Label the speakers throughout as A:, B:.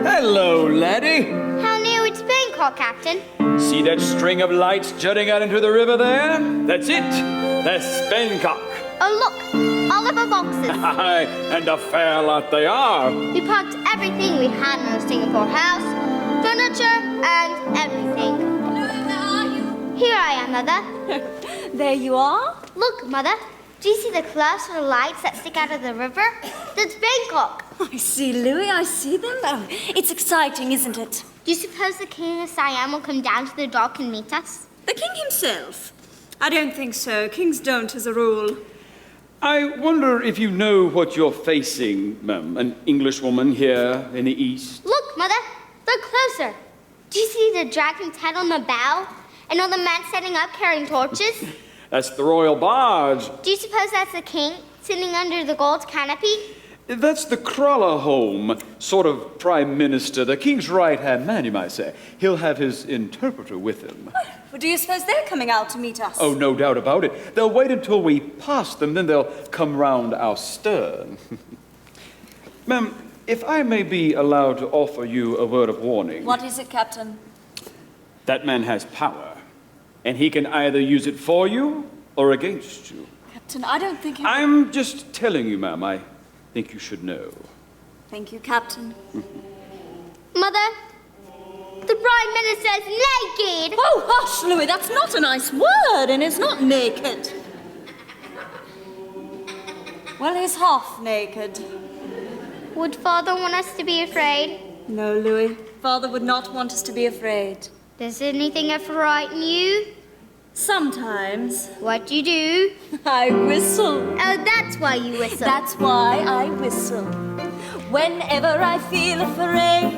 A: Hello, laddie.
B: How near it's Bangkok, Captain?
A: See that string of lights jutting out into the river there? That's it. That's Bangkok.
B: Oh, look, all of our boxes.
A: Aye, and a fair lot they are.
B: We packed everything we had in the Singapore house, furniture, and everything.
C: Where are you?
B: Here I am, Mother.
C: There you are.
B: Look, Mother. Do you see the clouds or the lights that stick out of the river? That's Bangkok.
C: I see, Louis, I see them. Oh, it's exciting, isn't it?
B: Do you suppose the King of Siam will come down to the dock and meet us?
C: The king himself? I don't think so. Kings don't, as a rule.
A: I wonder if you know what you're facing, ma'am. An Englishwoman here in the East.
B: Look, Mother. Look closer. Do you see the dragon's head on the bow? And all the men setting up carrying torches?
A: That's the royal barge.
B: Do you suppose that's the king sitting under the gold canopy?
A: That's the Kralahome, sort of prime minister, the king's right-hand man, you might say. He'll have his interpreter with him.
C: Well, do you suppose they're coming out to meet us?
A: Oh, no doubt about it. They'll wait until we pass them, then they'll come round our stern. Ma'am, if I may be allowed to offer you a word of warning.
C: What is it, Captain?
A: That man has power, and he can either use it for you or against you.
C: Captain, I don't think...
A: I'm just telling you, ma'am. I think you should know.
C: Thank you, Captain.
B: Mother, the Prime Minister's naked!
C: Oh, hush, Louis, that's not a nice word, and it's not naked. Well, he's half naked.
B: Would Father want us to be afraid?
C: No, Louis. Father would not want us to be afraid.
B: Does anything ever frighten you?
C: Sometimes.
B: What do you do?
C: I whistle.
B: Oh, that's why you whistle.
C: That's why I whistle. Whenever I feel afraid,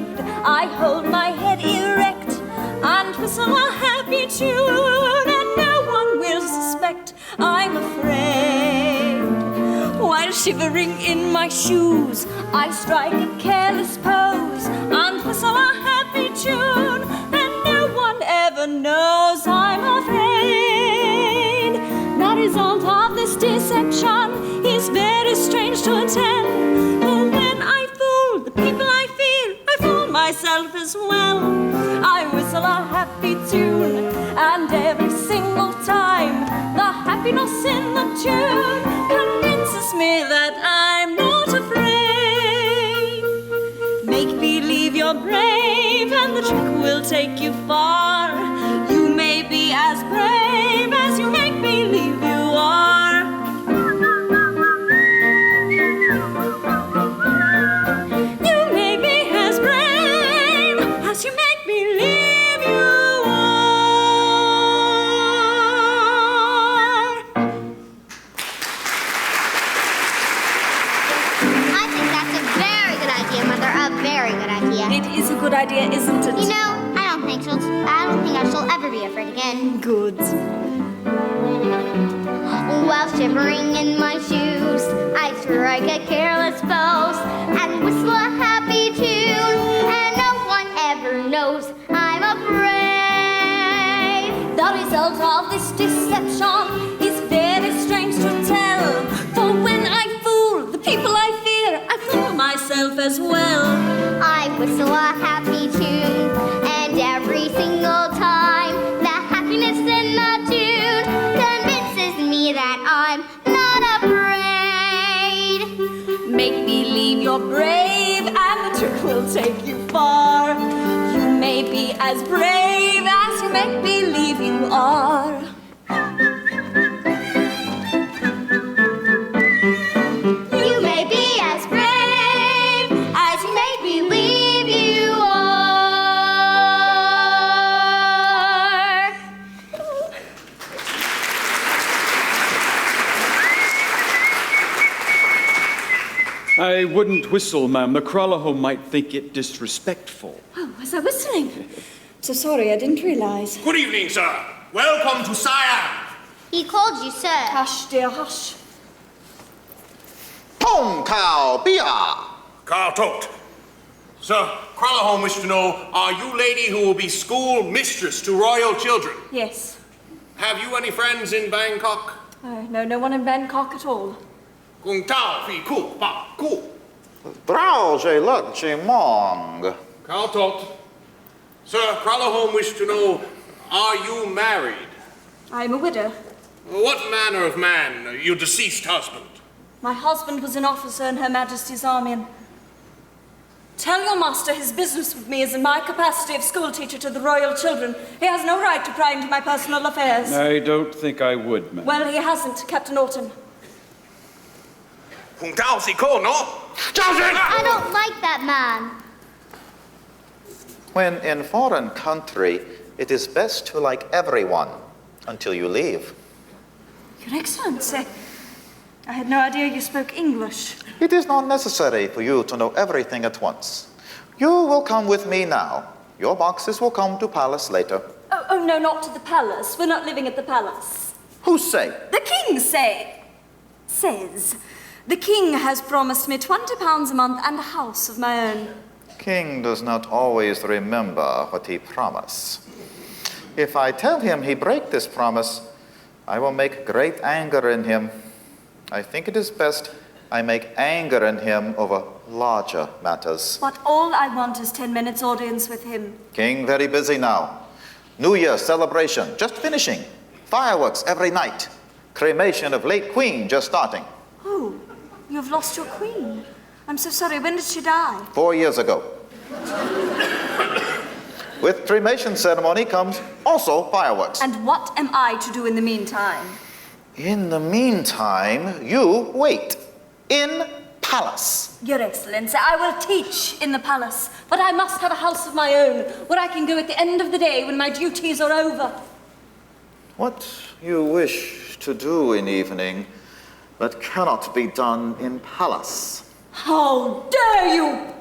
C: I hold my head erect and whistle a happy tune, and no one will suspect I'm afraid. While shivering in my shoes, I strike a careless pose and whistle a happy tune, and no one ever knows I'm afraid. The result of this deception is very strange to tell. But when I fool the people I fear, I fool myself as well. I whistle a happy tune, and every single time the happiness in the tune convinces me that I'm not afraid. Make believe you're brave, and the trick will take you far. You may be as brave as you make believe you are. You may be as brave as you make believe you are.
B: I think that's a very good idea, Mother. A very good idea.
C: It is a good idea, isn't it?
B: You know, I don't think I shall ever be afraid again.
C: Good.
B: While shivering in my shoes, I strike a careless pose and whistle a happy tune, and no one ever knows I'm afraid.
C: The result of this deception is very strange to tell. For when I fool the people I fear, I fool myself as well.
B: I whistle a happy tune, and every single time the happiness in the tune convinces me that I'm not afraid.
C: Make believe you're brave, and the trick will take you far. You may be as brave as you make believe you are.
B: You may be as brave as you make believe you are.
A: I wouldn't whistle, ma'am. The Kralahome might think it disrespectful.
C: Oh, was I whistling? So sorry, I didn't realize.
D: Good evening, sir. Welcome to Siam.
B: He called you sir.
C: Hush, dear, hush.
E: Tong Kao Bia.
D: Carl Tote. Sir, Kralahome wished to know, are you lady who will be school mistress to royal children?
C: Yes.
D: Have you any friends in Bangkok?
C: No one in Bangkok at all.
D: Kung Tao Fi Ku Pa Ku.
E: Drauge lugge mong.
D: Carl Todt. Sir, Kralahome wished to know, are you married?
C: I am a widow.
D: What manner of man, your deceased husband?
C: My husband was an officer in Her Majesty's army, and tell your master his business with me is in my capacity of schoolteacher to the royal children. He has no right to pry into my personal affairs.
A: I don't think I would, ma'am.
C: Well, he hasn't, Captain Orton.
D: I
B: don't like that man.
E: When in foreign country, it is best to like everyone until you leave.
C: Your Excellency, I had no idea you spoke English.
E: It is not necessary for you to know everything at once. You will come with me now. Your boxes will come to palace later.
C: Oh, no, not to the palace. We're not living at the palace.
E: Who say?
C: The king says. The king has promised me £20 a month and a house of my own.
E: King does not always remember what he promised. If I tell him he break this promise, I will make great anger in him. I think it is best I make anger in him over larger matters.
C: But all I want is 10 minutes audience with him.
E: King very busy now. New Year celebration just finishing. Fireworks every night. Cremation of late queen just starting.
C: Oh, you've lost your queen. I'm so sorry. When did she die?
E: 4 years ago. With cremation ceremony comes also fireworks.
C: And what am I to do in the meantime?
E: In the meantime, you wait. In palace.
C: Your Excellency, I will teach in the palace, but I must have a house of my own, where I can go at the end of the day when my duties are over.
E: What you wish to do in evening, but cannot be done in palace.
C: How dare you!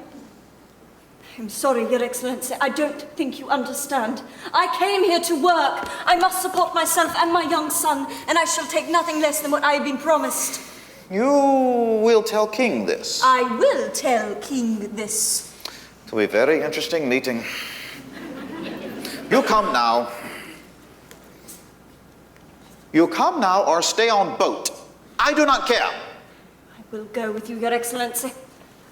C: I'm sorry, Your Excellency, I don't think you understand. I came here to work. I must support myself and my young son, and I shall take nothing less than what I have been promised.
E: You will tell King this.
C: I will tell King this.
E: It will be a very interesting meeting. You come now. You come now or stay on boat. I do not care.
C: I will go with you, Your Excellency.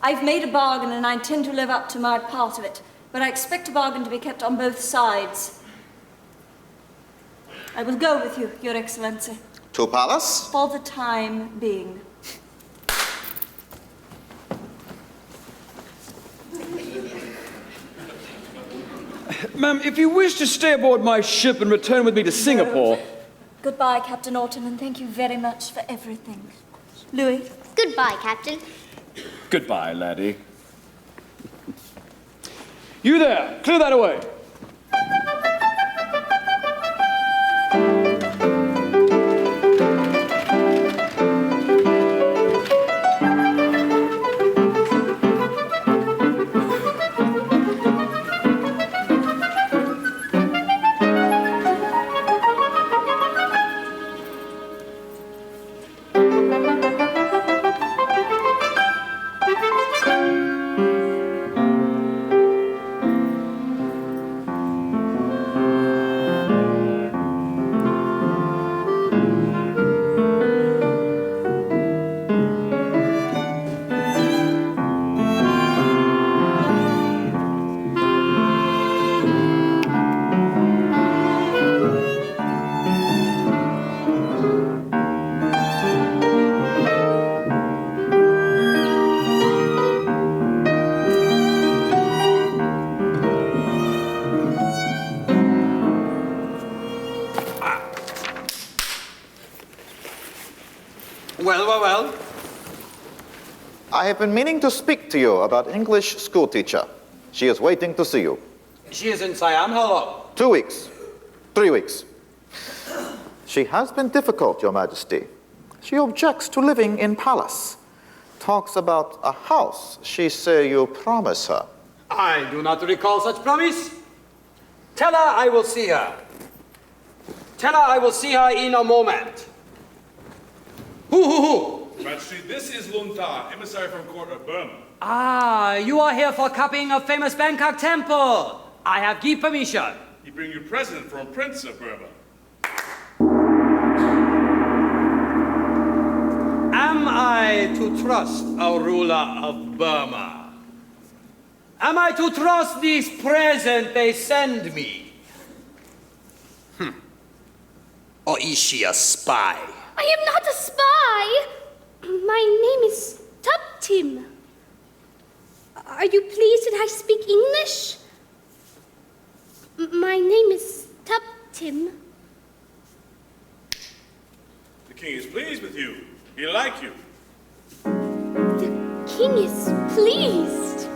C: I've made a bargain and I intend to live up to my part of it, but I expect a bargain to be kept on both sides. I will go with you, Your Excellency.
E: To palace?
C: For the time being.
A: Ma'am, if you wish to stay aboard my ship and return with me to Singapore...
C: Goodbye, Captain Orton, and thank you very much for everything. Louis?
B: Goodbye, Captain.
A: Goodbye, laddie. You there, clear that away.
F: Well.
E: I have been meaning to speak to you about English schoolteacher. She is waiting to see you.
F: She is in Siam. How long?
E: 2 weeks. 3 weeks. She has been difficult, Your Majesty. She objects to living in palace. Talks about a house she say you promise her.
F: I do not recall such promise. Tell her I will see her. Tell her I will see her in a moment. Who?
G: Majesty, this is Lung Ta, emissary from court of Burma.
F: Ah, you are here for copying a famous Bangkok temple. I have give permission.
G: He bring you present from Prince of Burma.
F: Am I to trust our ruler of Burma? Am I to trust this present they send me? Or is she a spy?
B: I am not a spy. My name is Tuptim. Are you pleased that I speak English? My name is Tuptim.
G: The king is pleased with you. He likes you.
B: The king is pleased.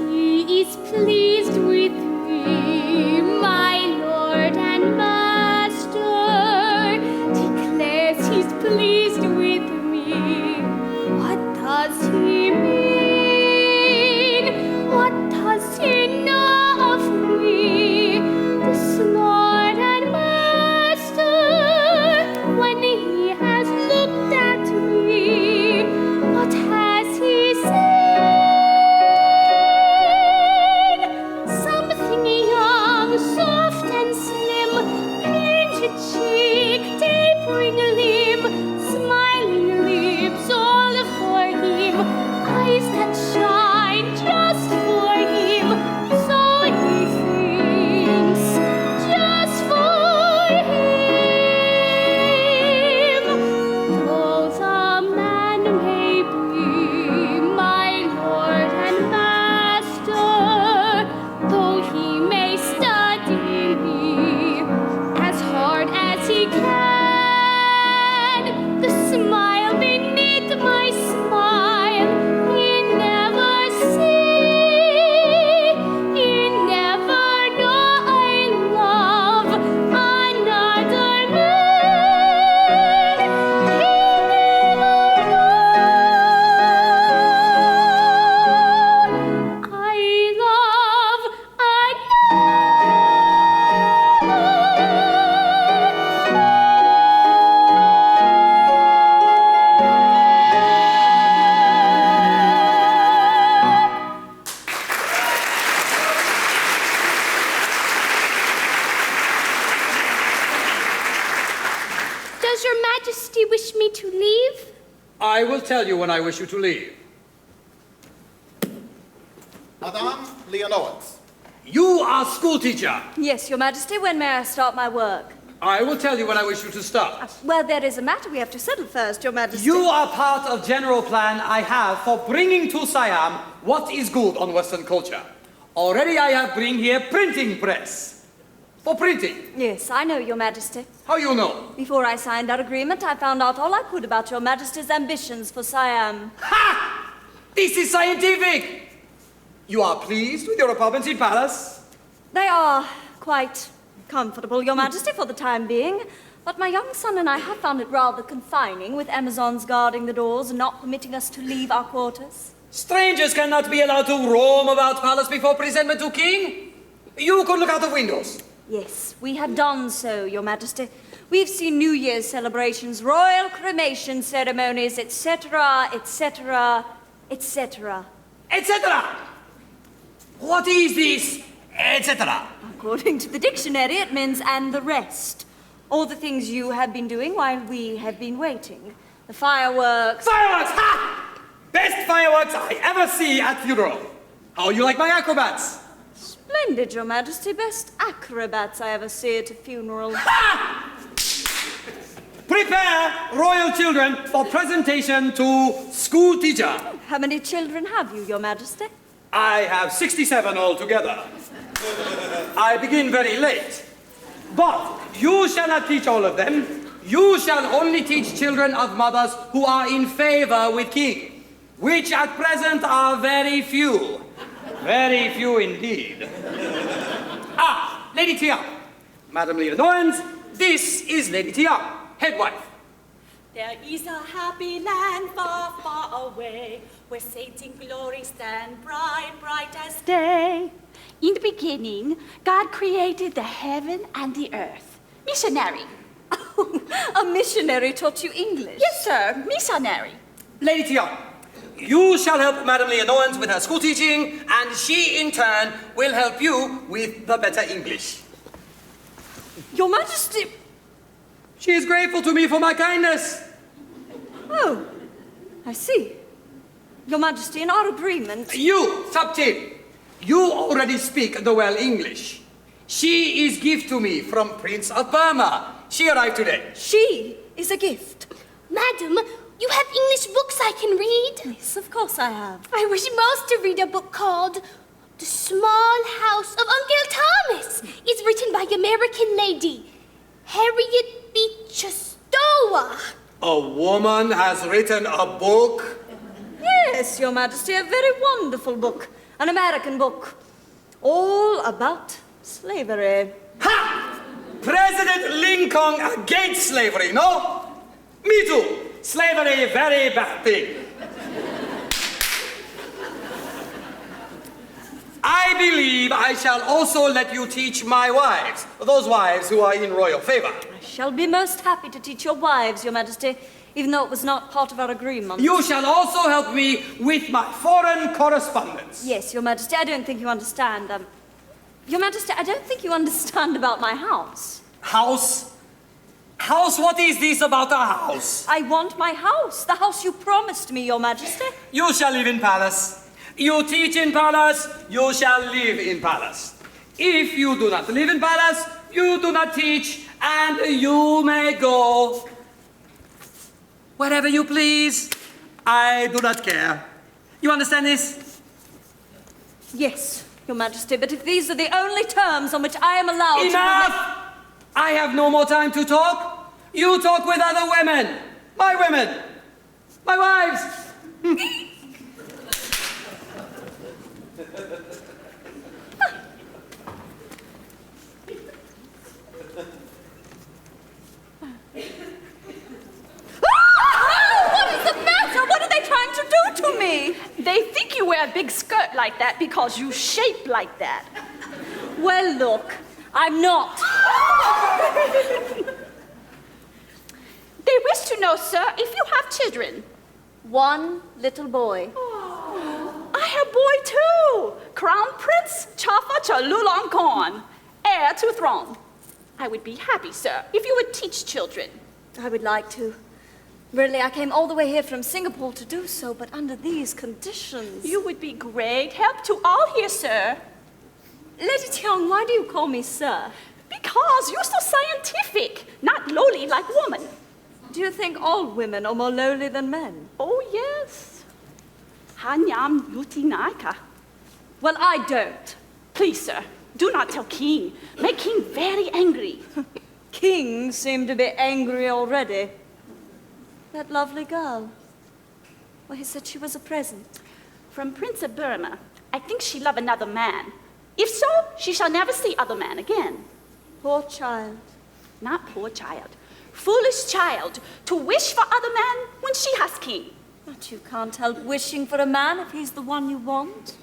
B: He is pleased with me, my lord and master. Declares he's pleased with me. What does he mean? What does he know of me? This lord and master, when he has looked at me, what has he seen? Something young, soft and slim, painted cheek, tapering limb, smiling lips, all for him, eyes that shine just for him, so he thinks, just for him. Though the man may be my lord and master, though he may study me as hard as he can, the smile beneath my smile he never see. He never know I love another man. He never know I love Does your majesty wish me to leave?
F: I will tell you when I wish you to leave.
E: Madame Leonowitz.
F: You are school teacher.
C: Yes, Your Majesty, when may I start my work?
F: I will tell you when I wish you to start.
C: Well, there is a matter we have to settle first, Your Majesty.
F: You are part of general plan I have for bringing to Siam what is good on Western culture. Already I have bring here printing press. For printing.
C: Yes, I know, Your Majesty.
F: How you know?
C: Before I signed our agreement, I found out all I could about Your Majesty's ambitions for Siam.
F: Ha! This is scientific! You are pleased with your apartments in Palace?
C: They are quite comfortable, Your Majesty, for the time being. But my young son and I have found it rather confining, with Amazons guarding the doors and not permitting us to leave our quarters.
F: Strangers cannot be allowed to roam about Palace before presentment to King. You could look out of windows.
C: Yes, we have done so, Your Majesty. We've seen New Year's celebrations, royal cremation ceremonies, etc., etc., etc.
F: Etc. What is this? Etc.
C: According to the dictionary, it means "and the rest." All the things you have been doing while we have been waiting. The fireworks.
F: Fireworks! Ha! Best fireworks I ever see at funeral. How you like my acrobats?
C: Splendid, Your Majesty. Best acrobats I ever see at a funeral.
F: Ha! Prepare, royal children, for presentation to school teacher.
C: How many children have you, Your Majesty?
F: I have 67 altogether. I begin very late. But you shall not teach all of them. You shall only teach children of mothers who are in favor with King, which at present are very few. Very few indeed. Ah, Lady Tiang. Madam Leonowens, this is Lady Tiang, head wife.
H: There is a happy land far, far away, where saints in glory stand bright, bright as day.
I: In the beginning, God created the heaven and the earth. Missionary.
C: Oh, a missionary taught you English?
I: Yes, sir, missionary.
F: Lady Tiang, you shall help Madam Leonowens with her school teaching, and she in turn will help you with the better English.
C: Your Majesty,
F: She is grateful to me for my kindness.
C: Oh, I see. Your Majesty, in our agreement...
F: You, Subtin, you already speak the well English. She is gift to me from Prince of Burma. She arrived today.
C: She is a gift.
B: Madam, you have English books I can read?
C: Yes, of course I have.
B: I wish most to read a book called The Small House of Uncle Thomas. It's written by American lady Harriet Beecher Stowe.
F: A woman has written a book?
C: Yes, Your Majesty, a very wonderful book. An American book. All about slavery.
F: Ha! President Lincoln against slavery, no? Me too. Slavery, very bad thing. I believe I shall also let you teach my wives, those wives who are in royal favor.
C: I shall be most happy to teach your wives, Your Majesty, even though it was not part of our agreement.
F: You shall also help me with my foreign correspondence.
C: Yes, Your Majesty, I don't think you understand. Your Majesty, I don't think you understand about my house.
F: House? House? What is this about a house?
C: I want my house, the house you promised me, Your Majesty.
F: You shall live in palace. You teach in palace, you shall live in palace. If you do not live in palace, you do not teach, and you may go wherever you please. I do not care. You understand this?
C: Yes, Your Majesty, but if these are the only terms on which I am allowed to...
F: Enough! I have no more time to talk. You talk with other women. My women. My wives.
I: They think you wear a big skirt like that because you shape like that.
C: Well, look, I'm not.
I: They wish to know, sir, if you have children.
C: One little boy.
I: I have boy too. Crown Prince Chafa Chalulongkorn, heir to throne. I would be happy, sir, if you would teach children.
C: I would like to. Really, I came all the way here from Singapore to do so, but under these conditions...
I: You would be great help to all here, sir.
C: Lady Tiong, why do you call me sir?
I: Because you're so scientific, not lowly like woman.
C: Do you think all women are more lowly than men?
I: Oh, yes. Hanyam Yutinaika.
C: Well, I don't.
I: Please, sir, do not tell King. Make King very angry.
C: King seemed to be angry already. That lovely girl. Well, he said she was a present.
I: From Prince of Burma. I think she love another man. If so, she shall never see other man again.
C: Poor child.
I: Not poor child. Foolish child, to wish for other man when she has king.
C: But you can't help wishing for a man if he's the one you want.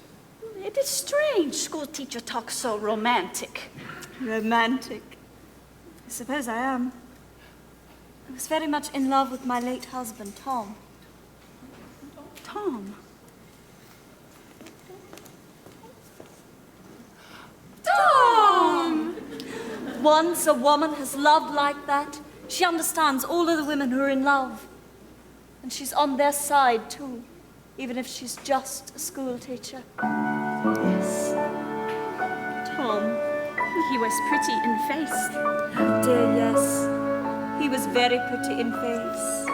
I: It is strange school teacher talks so romantic.
C: Romantic. I suppose I am. I was very much in love with my late husband, Tom.
I: Tom.
C: Tom! Once a woman has loved like that, she understands all of the women who are in love. And she's on their side, too, even if she's just a school teacher.
I: Yes. Tom, he was pretty in face.
C: Oh, dear, yes. He was very pretty in face.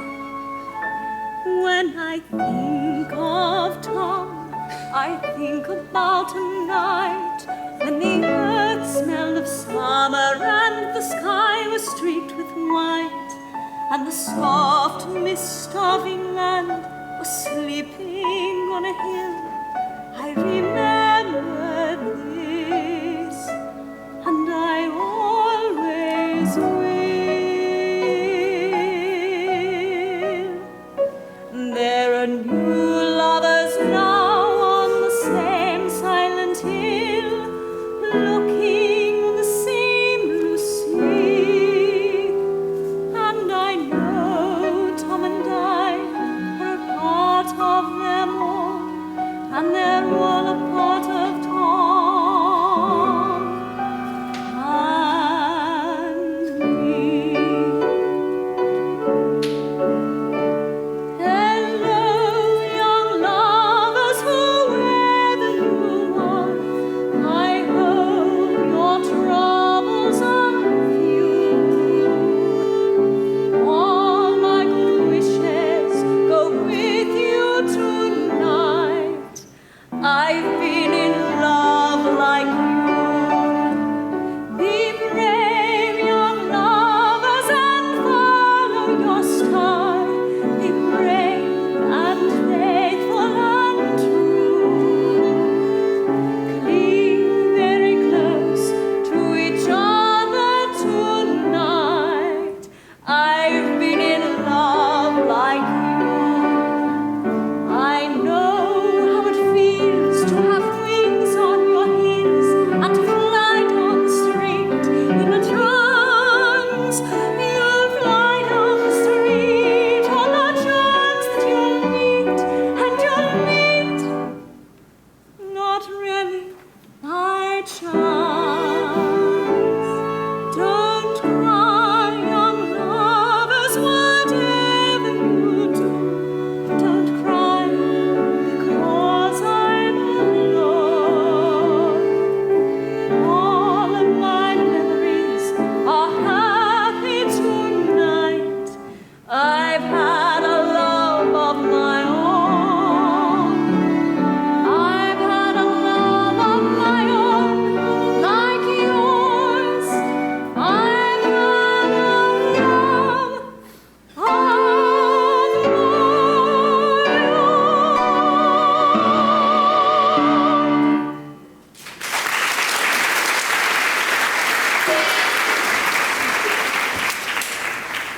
C: When I think of Tom, I think about a night when the earth smelled of summer and the sky was streaked with white, and the soft mist of England was sleeping on a hill. I remember this, and I always will. There are new lovers now on the same silent hill, looking on the same blue sea. And I know Tom and I are a part of them all, I've been in love like you. Be brave, young lovers, and follow your star. Be brave and faithful and true. Cling very close to each other tonight. I've been in love like you. I know how it feels to have wings on your heels and to fly down the street in a trance. You'll fly down the street on the chance that you'll meet, and you'll meet not really by chance. Don't cry, young lovers, whatever you do. Don't cry because I'm alone. All of my memories are happy tonight. I've had a love of my own. I've had a love of my own, like yours. I've had a love of my own.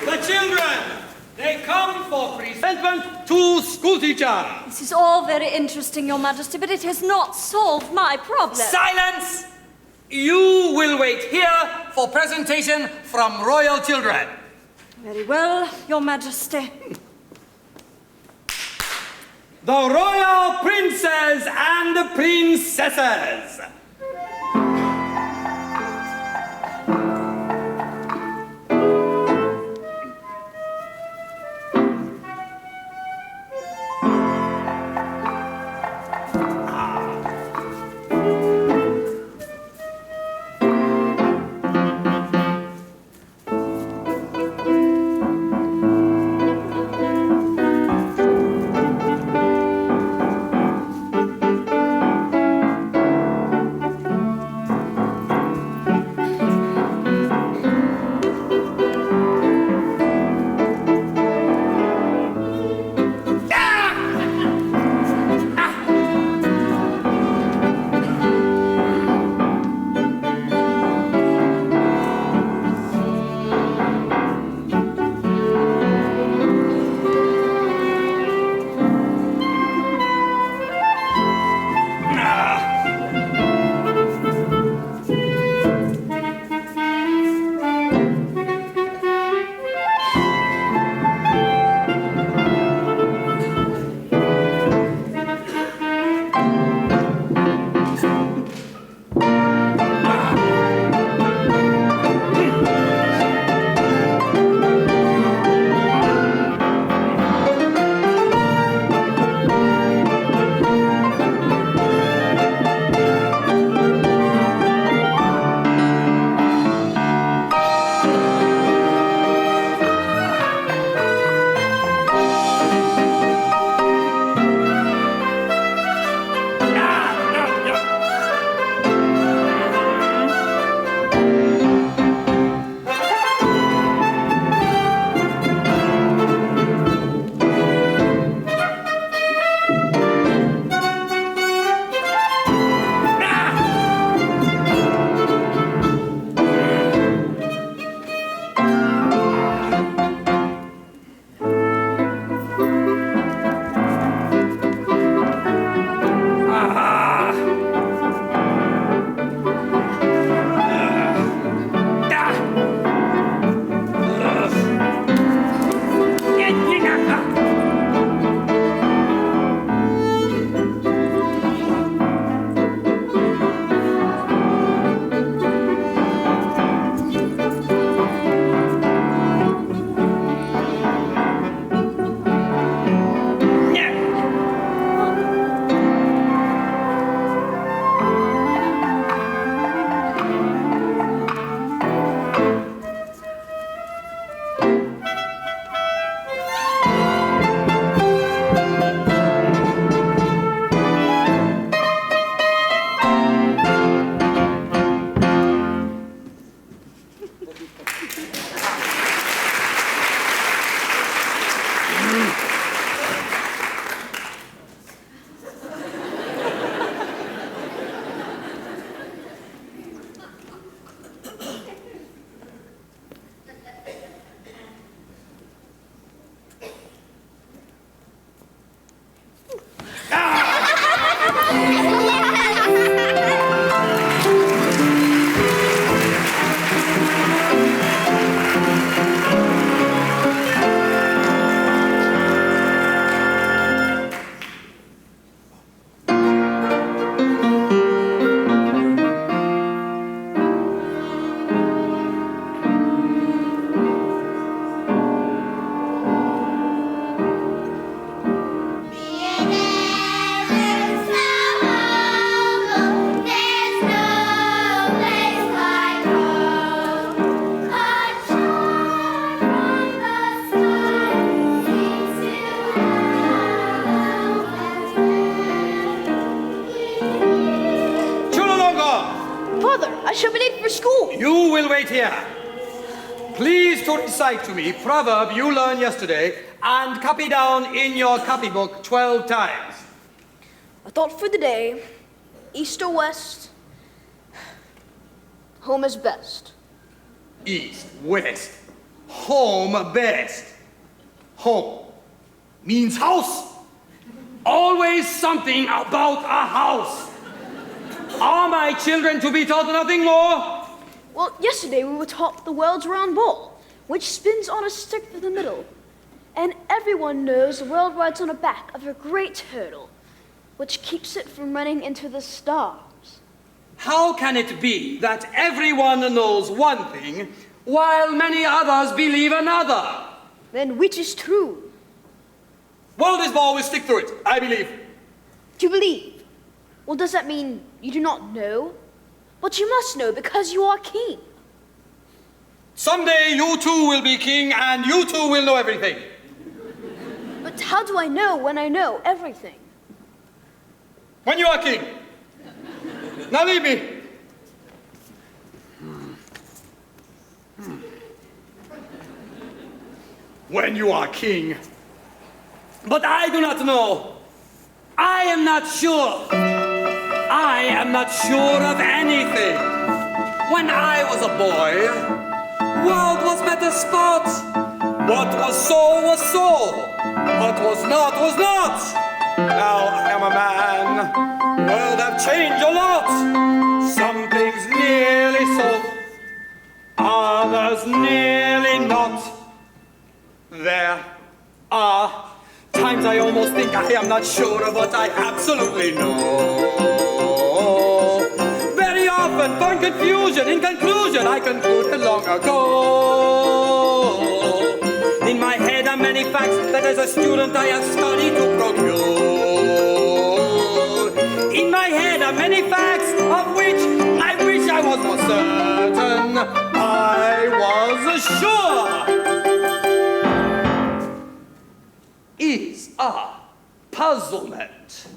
F: The children, they come for presentment to school teacher.
C: This is all very interesting, Your Majesty, but it has not solved my problem.
F: Silence! You will wait here for presentation from royal children.
C: Very well, Your Majesty.
F: The royal princes and the princesses.
I: I shall be late for school.
F: You will wait here. Please to recite to me proverb you learned yesterday and copy down in your copybook 12 times.
I: A thought for the day, east or west, home is best.
F: East, west, home best. Home means house. Always something about a house. Are my children to be taught nothing more?
I: Well, yesterday we were taught the world's round ball, which spins on a stick through the middle. And everyone knows the world rides on the back of a great turtle, which keeps it from running into the stars.
F: How can it be that everyone knows one thing while many others believe another?
I: Then which is true?
F: Well, this ball will stick through it, I believe.
I: To believe? Well, does that mean you do not know? But you must know because you are king.
F: Someday you too will be king and you too will know everything.
I: But how do I know when I know everything?
F: When you are king. Now leave me. When you are king. But I do not know. I am not sure. I am not sure of anything. When I was a boy, world was better sport. What was so was so. What was not was not. Now I am a man. World have changed a lot. Some things nearly so. Others nearly not. There are times I almost think I am not sure of what I absolutely know. Very often, find confusion. In conclusion, I concluded long ago. In my head are many facts that as a student I have studied to procure. In my head are many facts of which I wish I was more certain. I was sure. Is a puzzlement.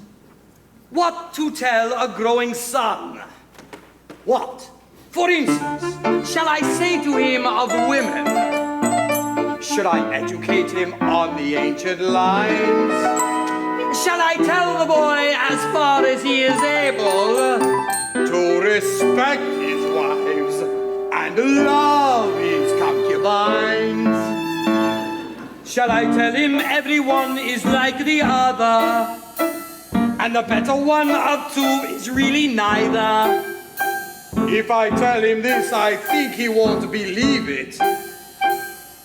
F: What to tell a growing son? What, for instance, shall I say to him of women? Should I educate him on the ancient lines? Shall I tell the boy as far as he is able to respect his wives and love his concubines? Shall I tell him everyone is like the other, and the better one of two is really neither? If I tell him this, I think he won't believe it.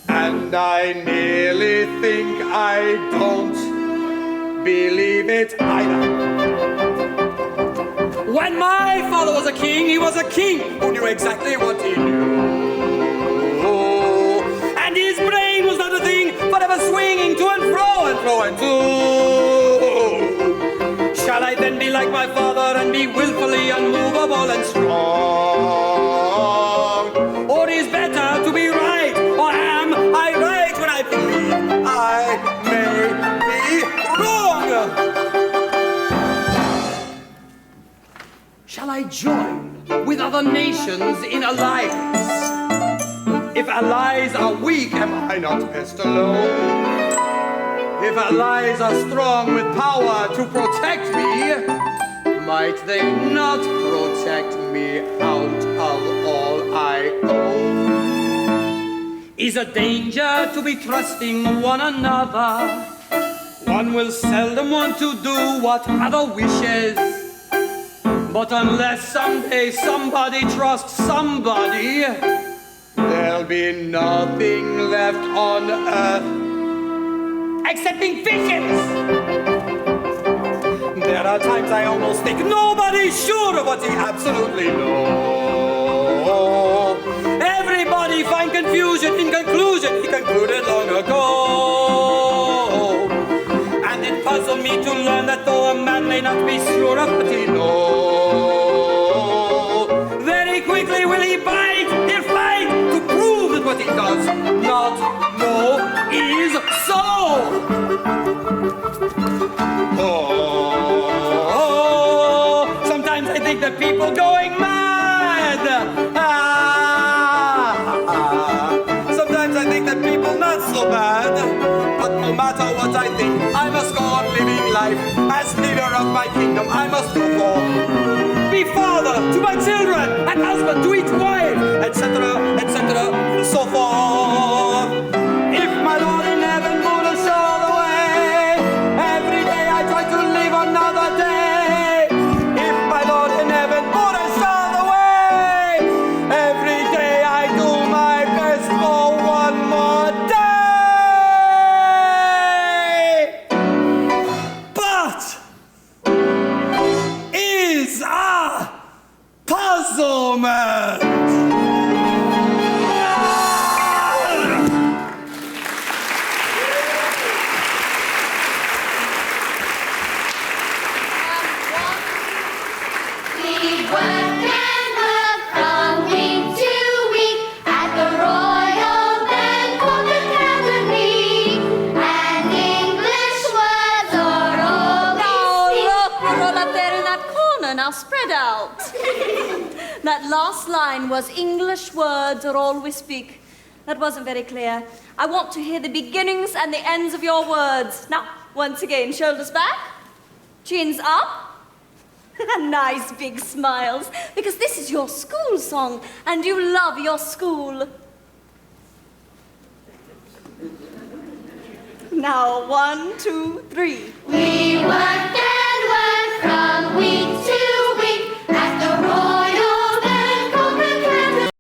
F: And I nearly think I don't believe it either. When my father was a king, he was a king who knew exactly what he knew. And his brain was not a thing, but ever swinging to and fro and fro and to. Shall I then be like my father and be willfully unmovable and strong? Or is better to be right, or am I right when I believe I may be wrong? Shall I join with other nations in alliance? If allies are weak, am I not best alone? If allies are strong with power to protect me, might they not protect me out of all I own? Is a danger to be trusting one another. One will seldom want to do what other wishes. But unless someday somebody trusts somebody, there'll be nothing left on earth excepting fishes. There are times I almost think nobody's sure of what he absolutely knows. Everybody find confusion in conclusion, he concluded long ago. And it puzzled me to learn that though a man may not be sure of what he knows, very quickly will he bite, he'll fight to prove that what he does not know is so. Oh, sometimes I think that people going mad leader of my kingdom, I must go forth. Be father to my children, and husband to each wife, etc., etc., and so forth. If my Lord in heaven would have show the way, every day I try to live another day. If my Lord in heaven would have show the way, every day I do my best for one more day. But is a puzzlement.
B: We work and work from week to week at the Royal Bangkok Academy, and English words are all
C: Now
B: we
C: look, we're all up there in that corner. Now spread out. That last line was English words are all we speak. That wasn't very clear. I want to hear the beginnings and the ends of your words. Now, once again, shoulders back, chins up. Nice big smiles, because this is your school song, and you love your school. Now, 1, 2, 3.
B: work